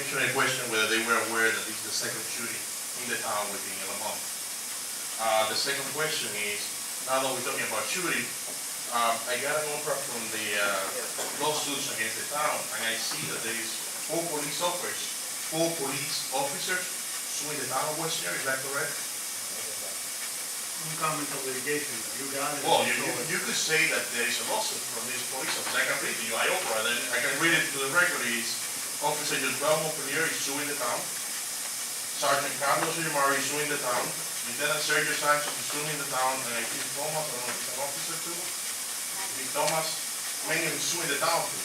answering a question whether they were aware that this is the second shooting in the town within a month. The second question is, now that we're talking about shooting, I got an offer from the lawsuits against the town, and I see that there is four police officers suing the town of Westchester. Is that correct? No comment on litigation. You got it. Well, you could say that there is a lawsuit from these police officers. I can read to you. I offer, and then I can read it to the record. Is Officer Josué Montpelier is suing the town. Sergeant Carlos Villamar is suing the town. Lieutenant Sergio Sanchez is suing the town, and I think Thomas, I don't know if he's an officer too. I think Thomas, many of them suing the town too.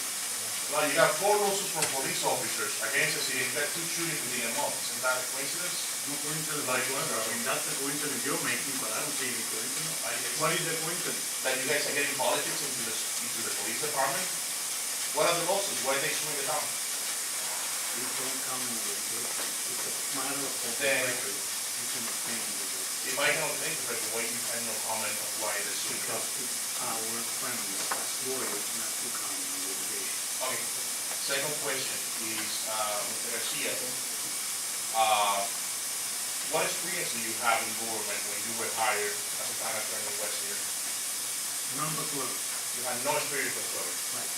Now you got four lawsuits from police officers against the city. You got two shootings within a month. Isn't that a coincidence? No coincidence whatsoever. I mean, that's the coincidence you're making, but I don't see any coincidence. What is the coincidence? That you guys are getting politics into the police department? What are the lawsuits? Why are they suing the town? You don't come in litigation. It's a matter of public record. You can obtain litigation. If I cannot think of it, why you cannot comment on why they're suing the town? Because it's our friends as lawyers not to comment on litigation. Okay. Second question is, Mr. Garcia, what experience do you have in government when you were hired as a town attorney in West here? None but one. You had no experience whatsoever. Right.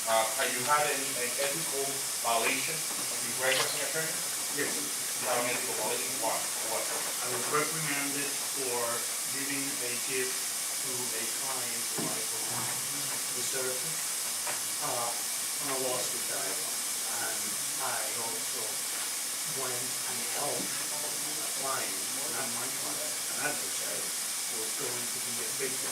Have you had any ethical violation of your right as an attorney? Yes. You have an ethical violation? What? I was reprimanded for giving a gift to a client who I reserved on a lawsuit that I won. And I also went and helped a client, not my client, an adversary, who was going to be a victim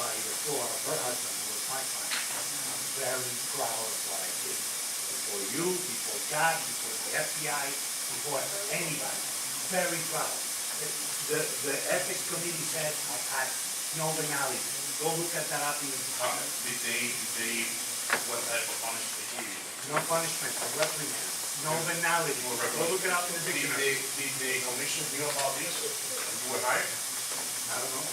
by the fraud of her husband, who was my client. I'm very proud of what I did. Before you, before God, before the FBI, before anybody. Very proud. The ethics committee said I had no venality. Go look at that up in the department. What type of punishment did they give you? No punishment, a reprimand. No venality. Go look it up in the dictionary. Did the commission knew about this when you were hired? I don't know.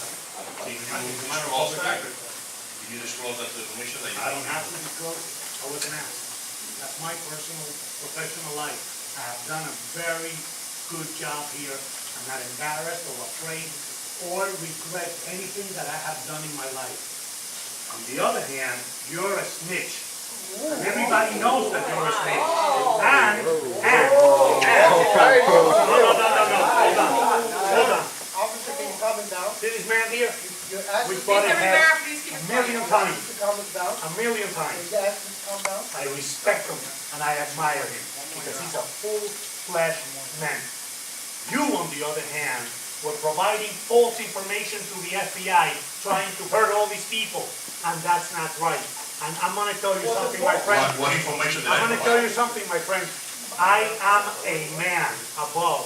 Did you disclose that? Did you disclose that to the commission? I don't have to disclose. I wasn't asked. That's my personal, professional life. I have done a very good job here. I'm not embarrassed or afraid or regret anything that I have done in my life. On the other hand, you're a snitch. And everybody knows that you're a snitch. And, hold on. Officer, can you calm down? See this man here? You're asking We fought in Mr. Rivera, half please keep a it million quiet. times. to calm down. A million times. You're asking to calm down. I respect him and I admire him because he's a full-fledged man. You, on the other hand, were providing false information to the FBI, trying to hurt all these people, and that's not right. And I'm going to tell you something, my friend. What information did I I'm going to provide? tell you something, my friend. I am a man above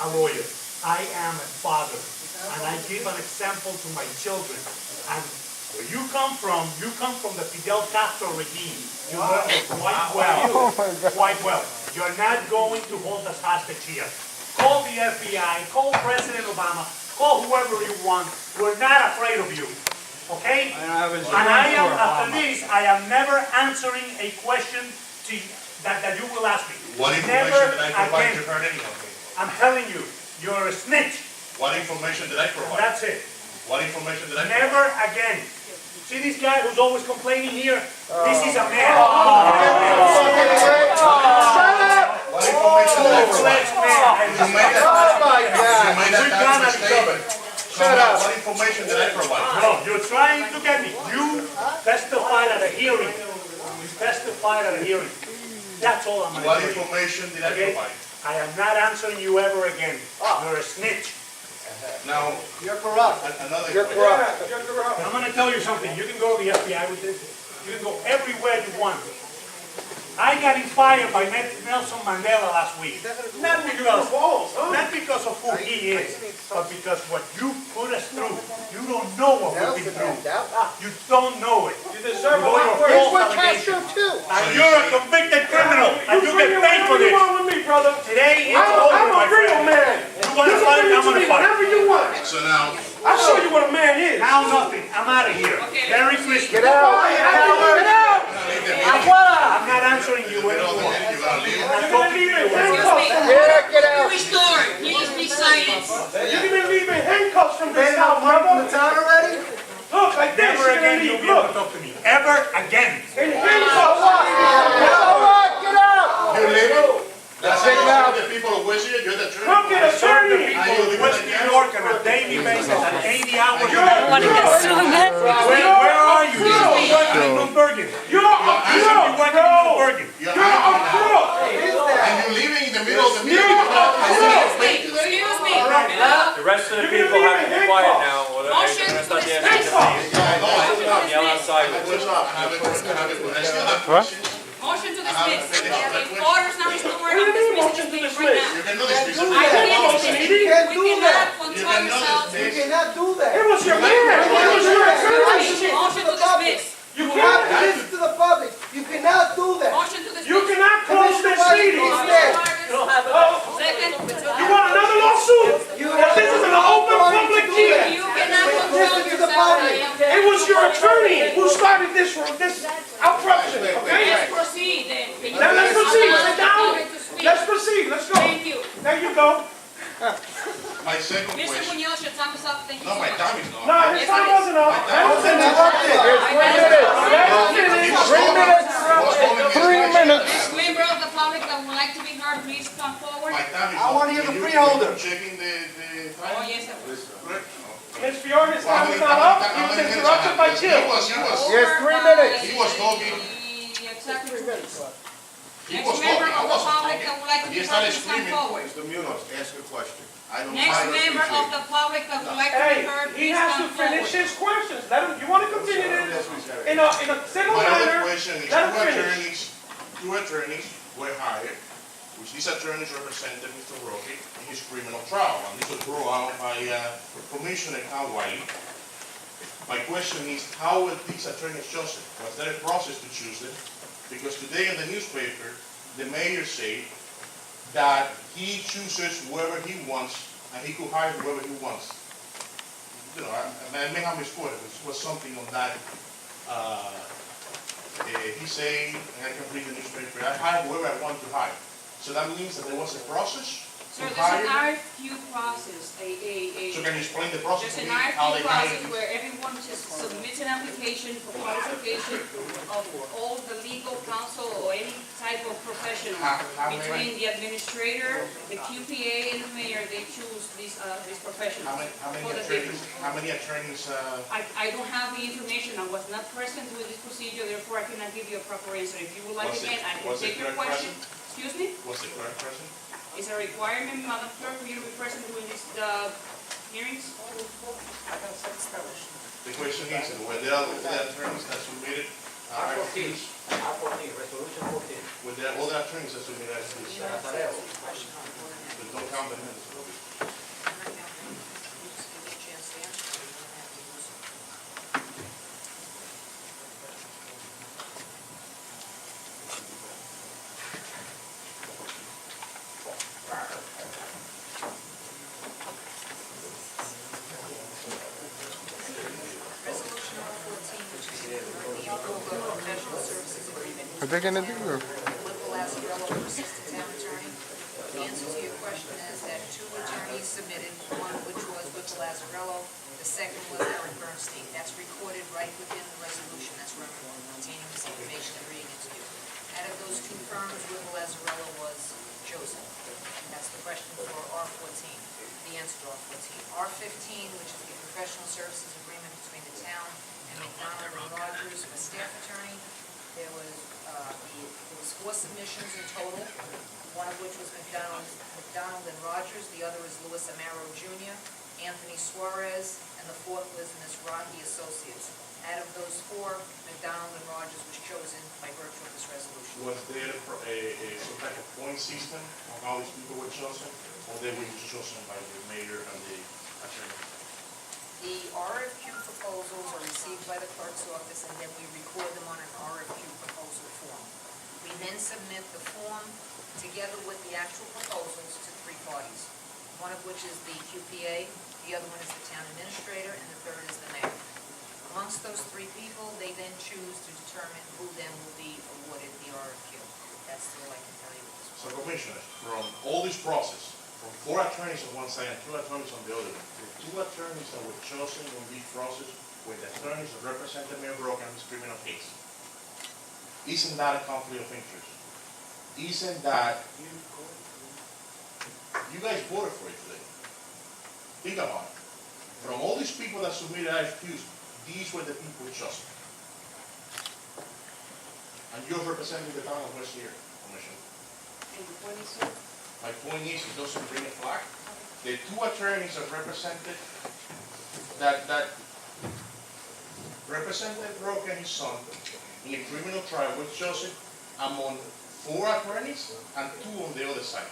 a lawyer. I am a father, and I give an example to my children. And where you come from the Fidel Castro regime. You know it quite well. Quite well. You're not going to hold us hostage here. Call the FBI, call President Obama, call whoever you want. We're not afraid of you. Okay? And I am, after this, I am never answering a question that you will ask me. What information Never did I provide again. to hurt anyone? I'm telling you, you're a snitch. What information did I provide? That's it. What information did I provide? Never again. See this guy who's always complaining here? This is a man. What information did I provide? Full-fledged man. You made that statement. Shut up. What information did I provide? No, you're trying to get me. You testified at a hearing. You testified at a hearing. That's all I'm going to What tell you. information did I Okay? provide? I am not answering you ever again. You're a snitch. Now, You're corrupt. another You're question. corrupt. You're corrupt. I'm going to tell you something. You can go to the FBI with this. You can go everywhere you want. I got inspired by Nelson Mandela last week. Not because of who he is, but because what you put us through. You don't know what we've been through. You don't know it. You deserve a With all lot your worse. Here's false what Castro allegations. too. And you're a convicted criminal, and you get paid for this. with me, brother. Today it's I'm over, a my real friend. man. You want to fight? I'm going to fight. Whatever you want. So now, I'll show you what a man is. Now nothing. I'm out of here. Okay. Merry Christmas. Get out. Get out. Get out. leave them. Afuera. I'm not answering you You know, anymore. you gotta leave. You're gonna leave in Excuse handcuffs. me. Get out. Restore. Please be silent. You're gonna leave in handcuffs from this house, brother. town already? Look, like this, Never you're gonna again you'll leave. be able to Look, talk to me. Ever again. in handcuffs. Get out. You're leaving? That's Take it out. the people of West Virginia, you're the attorney. Look at attorney. People in West New York on a daily basis, at 80 hours. Wanna get so mad. Where are you? You're working in New Bergen. You're a You should be crook, working in bro. New Bergen. You're You're a crook. and you're leaving in the middle of the meeting. Excuse me. Excuse me. Hello? The rest of the people have to be quiet now, or they're Motion gonna to start the dismiss. yell outside. Motion to dismiss. If order is not restored, I'm dismissing this meeting right now. You can do this, Mr. I can't dismiss it. You can't We do cannot that. control yourselves. You cannot do that. It was your man. It was your attorney. Motion to dismiss. You You have to can't. listen to the public. You cannot do that. Motion to dismiss. You cannot close this meeting. Second. You want another lawsuit? This is an open public meeting. You cannot control Listen to the public. yourself. It was your attorney who started this outcorruption, okay? Let's proceed then. Can you Now let's please proceed. allow Sit the down. public to speak? Let's proceed. Let's go. Thank you. There you go. My second Mr. question. Munoz, your time is up. Thank you No, so my much. time is not. No, his time wasn't up. That was interrupted. He was holding his 3 question. minutes. Next member of the public that would like to be heard, please come forward. My time is I up. wanna hear the You- freeholder. you Checking the time? Oh, yes, sir. Correct? Ms. Fiore, his time is not up. He was interrupted by Jill. He was, Yes, 3 minutes. He was talking. The executive. He Next was member talking. I of the wasn't public talking. that would like to be He heard, started please come screaming. forward. Mr. Munoz, ask a question. I don't Next mind member of appreciate the public that would like to be Hey, heard, he please has to come finish forward. his questions. Let him, you want to continue this in a civil My other manner? question is, Let him finish. two attorneys were hired, which these attorneys represented Mr. Roque in his criminal trial, and this was brought out by Commissioner Al Wiley. My question is, how were these attorneys chosen? Was there a process to choose them? Because today in the newspaper, the mayor said that he chooses whoever he wants, and he could hire whoever he wants. You know, I may have misquoted, it was something on that. He said, and I can read the newspaper, I hire whoever I want to hire. So that means that there was a process Sir, to there's an hire. RFQ process, So can you explain the process there's to an me, how RFQ they hire? process where everyone just submits an application for qualification of all the legal counsel or any type of professional. How many- Between the administrator, the QPA, and the mayor, they choose these professionals. How many for the attorneys, different- how many attorneys, I don't have the information, I was not present with this procedure, therefore I cannot give you a proper answer. If you would like Was it- again, I can was the take your clerk question. Excuse me? was the clerk present? Is a requirement, Madam Clerk, for you to be present during these hearings? The question is, were there other attorneys that submitted RFQs? resolution 14. Were there other attorneys that submitted RFQs? But don't count the minutes. What they gonna do? Lazzarello versus the town attorney. The answer to your question is that 2 attorneys submitted, one which was with Lazzarello, the second was Eric Bernstein. That's recorded right within the resolution that's containing this information I'm reading it to you. Out of those 2 firms, with Lazzarello was chosen. That's the question for R14, the answer to R14. R15, which is the professional services agreement between the town and McDonald and Rogers for staff attorney, there was 4 submissions in total, one of which was McDonald and Rogers, the other is Louis Amaro Jr., Anthony Suarez, and the 4th was Ms. Rodney Associates. Out of those 4, McDonald and Rogers was chosen by virtue of this resolution. Was there some type of point system on how these people were chosen, or they were just chosen by the mayor and the attorney? The RFQ proposals are received by the clerk's office, and then we record them on an RFQ proposal form. We then submit the form together with the actual proposals to 3 parties, one of which is the QPA, the other one is the town administrator, and the third is the mayor. Amongst those 3 people, they then choose to determine who then will be awarded the RFQ. so I can tell you. So Commissioners, from all this process, from 4 attorneys on one side and 2 attorneys on the other, the 2 attorneys that were chosen on this process were the attorneys that represented Mayor Brock in this criminal case. Isn't that a conflict of interest? Isn't that, you guys voted for it today. Think about it. From all these people that submitted IFQs, these were the people chosen. And you're representing the town of West here, Commissioner. And the point is, sir? My point is, it doesn't bring a flag. The 2 attorneys that represented, that represented Brock and his son in a criminal trial were chosen among 4 attorneys and 2 on the other side.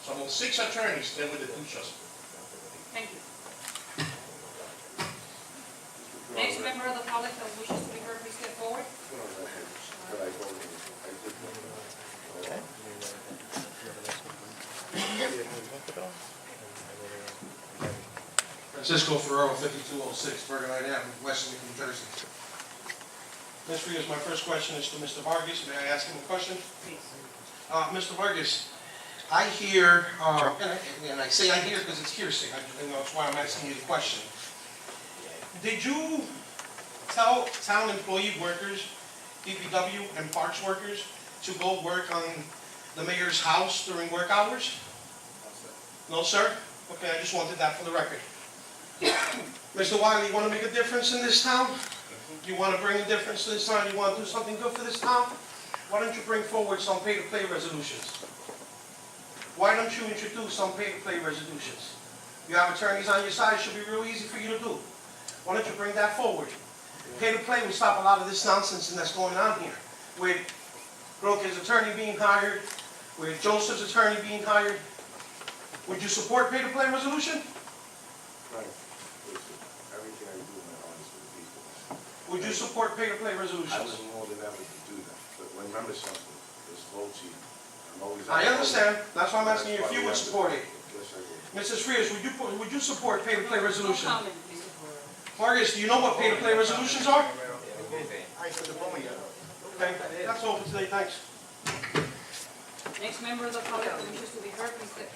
So among 6 attorneys, they were the 2 chosen. Thank you. Next member of the public that wishes to be heard, please step forward. Francisco Ferrero, 5206 Bergenite Avenue, Westlake, New Jersey. Ms. Frias, my first question is to Mr. Vargas. May I ask him a question? Please. Mr. Vargas, I hear, and I say I hear because it's hearsay, that's why I'm asking you the question. Did you tell town employee workers, DPW and parks workers, to go work on the mayor's house during work hours? No, sir? Okay, I just wanted that for the record. Mr. Wiley, you want to make a difference in this town? You want to bring a difference to this town? You want to do something good for this town? Why don't you bring forward some pay-to-play resolutions? Why don't you introduce some pay-to-play resolutions? You have attorneys on your side, it should be real easy for you to do. Why don't you bring that forward? Pay-to-play will stop a lot of this nonsense that's going on here. With Broka's attorney being hired, with Joseph's attorney being hired. Would you support pay-to-play resolution? Frank, listen, everything I do, my heart is for the people. Would you support pay-to-play I resolutions? was more than ever to do that, but remember something, this votes here. I'm always. I understand, that's why I'm asking you if you would support it. Yes, I would. Mrs. Frias, would you support pay-to-play No resolution? comment, Mr. Ferrero. Vargas, do you know what pay-to-play resolutions are? I said the phone yet. Okay, that's all for today, thanks. Next member of the public that wishes to be heard, please step forward.